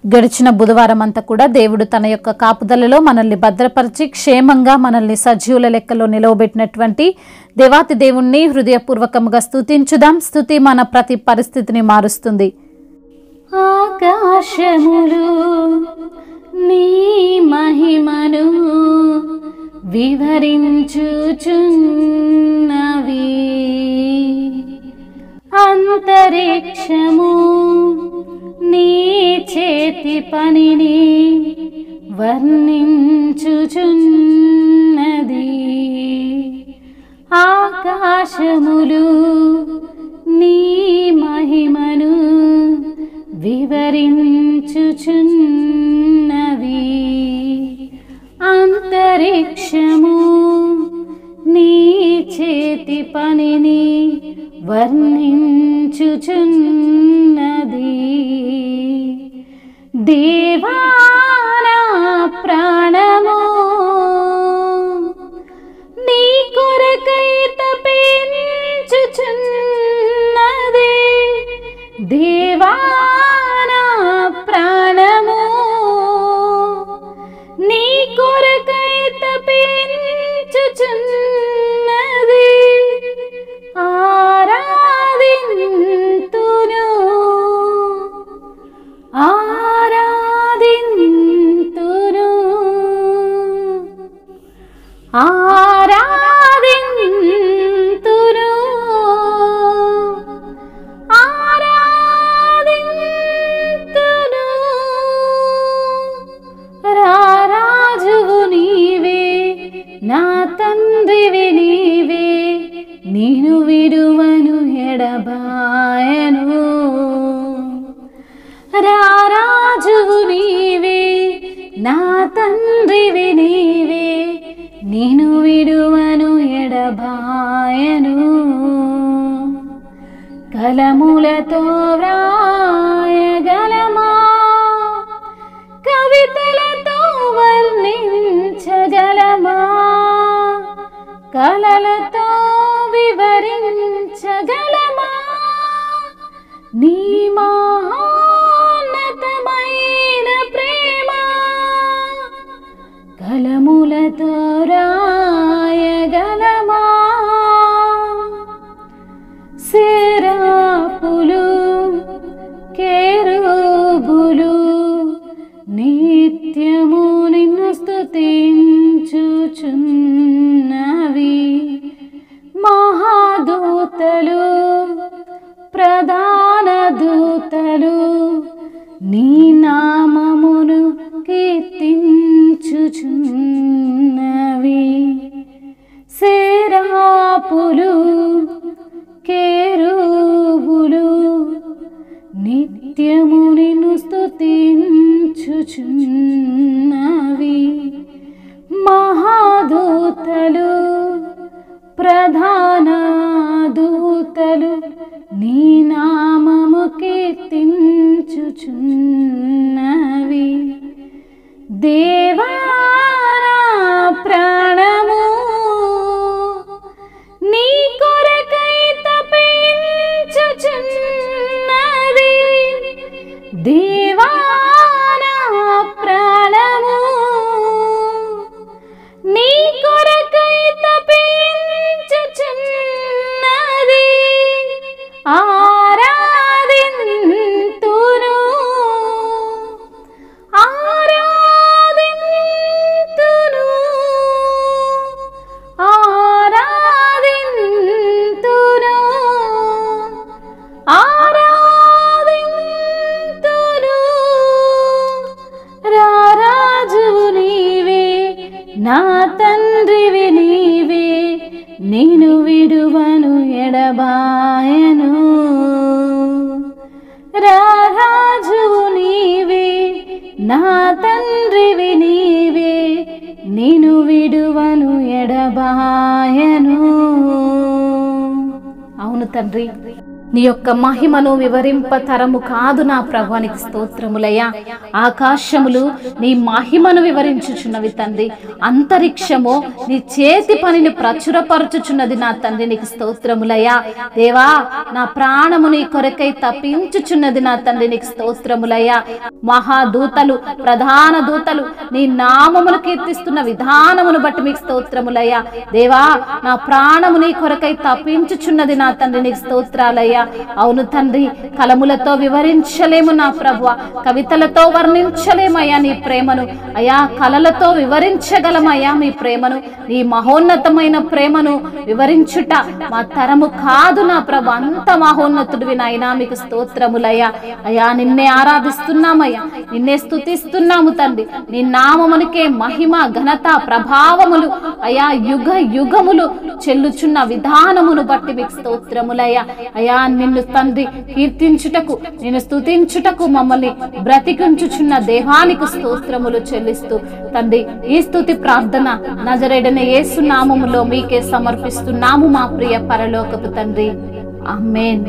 గడిచిన బుధవారం అంతా కూడా దేవుడు తన యొక్క కాపుదలలో మనల్ని భద్రపరిచి క్షేమంగా మనల్ని సజీవుల లెక్కలో నిలవబెట్టినటువంటి దేవాతి దేవుణ్ణి హృదయపూర్వకంగా స్తుతించుదాం. స్తుతి మన ప్రతి పరిస్థితిని మారుస్తుంది. ఆకాశములు నీ మహిమను వివరించుచున్నవి, అంతరిక్షము నీ చేతి పనిని వర్ణించుచున్నది. ఆకాశములు నీ మహిమను వివరించుచున్నవి, అంతరిక్షము నీ చేతి పనిని వర్ణించుచున్నది. దేవా నా ప్రాణము నీ కొరకై తపించుచున్నది. దేవా నా ప్రాణము నీ కొరకై తపించుచున్నది. ఆరాధింతును ఆరాధింతును ఆరాధింతును ఆరాధింతును. రారాజువు నీవే, నా తండ్రివి నీవే, నేను విడువను ఎడబాయను. రారాజువు నీవే, నా తండ్రివి నీవే, నేను విడువను ఎడబాయను. కలములతో వ్రాయగలమా, కవితలతో వర్ణించగలమా, కలలతో వివరించగలమా నీ మహోన్నతమైన ప్రేమ. కలములతో రాయగలమా, సెరాపులు కెరూబులు నిత్యము నిన్ను స్తుతించుచున్నవి. మహాదూతలు ప్రధాన దూతలు నీ నామమును కీర్తించుచున్నవి. సెరాపులు కెరూబులు నిత్యము నిన్ను స్తుతించుచున్నవి. మహాదూతలు ప్రధాన దూతలు నీ నామము కీర్తించుచున్నవి. దేవా నా ప్రాణము నీ కొరకై తపించుచున్నది. దేవా నా ప్రాణము నీ కొరకై తపించుచున్నది. ఆరాధింతును ఆరాధింతును ఆరాధింతును ఆరాధింతును. రారాజువు నీవే, నా తండ్రివి నీవే, నేను విడువను ఎడబాయను. రారాజువు నీవే, నా తండ్రివి నీవే, నేను విడువను ఎడబాయను. అవును తండ్రి, నీ యొక్క మహిమను వివరింపతరము కాదు నా ప్రభువానికి స్తోత్రములయ్యా. ఆకాశములు నీ మహిమను వివరించుచున్నవి తండ్రి, అంతరిక్షము నీ చేతి పనిని ప్రచురపరచుచున్నది నా తండ్రి, నీకు స్తోత్రములయ్యా. దేవా, నా ప్రాణము నీ కొరకై తప్పించుచున్నది నా తండ్రి, నీకు స్తోత్రములయ్యా. మహాదూతలు, ప్రధాన దూతలు నీ నామమును కీర్తిస్తున్న విధానమును బట్టి మీకు స్తోత్రములయ్యా. దేవా, నా ప్రాణము నీ కొరకై తప్పించుచున్నది నా తండ్రి, నీకు స్తోత్రాలయ్యా. అవును తండ్రి, కలములతో వివరించలేము నా ప్రభువా, కవితలతో వర్ణించలేమయ్యా నీ ప్రేమను. అయ్యా, కలలతో వివరించగలమయ్యా మీ ప్రేమను, నీ మహోన్నతమైన ప్రేమను వివరించుట మా తరము కాదు నా ప్రభు. అంత మహోన్నతుడివి నాయనా, మీకు స్తోత్రములయ్యా. అయ్యా, నిన్నే ఆరాధిస్తున్నామయ్యా, నిన్నే స్తుతిస్తున్నాము తండ్రి. నీ నామమునికే మహిమ, ఘనత, ప్రభావములు అయ్యా యుగ యుగములు చెల్లుచున్న విధానమును బట్టి మీకు స్తోత్రములయ్యా. అయ్యా, నిన్ను తండ్రి కీర్తించుటకు, నిన్ను స్తుతించుటకు మమ్మల్ని బ్రతికించుచున్న దేవానికి స్తోత్రములు చెల్లిస్తూ తండ్రి, ఈ స్తుతి ప్రార్థన నజరేయుడైన యేసు నామములో మీకే సమర్పిస్తున్నాము మా ప్రియ పరలోకపు తండ్రి. ఆమేన్.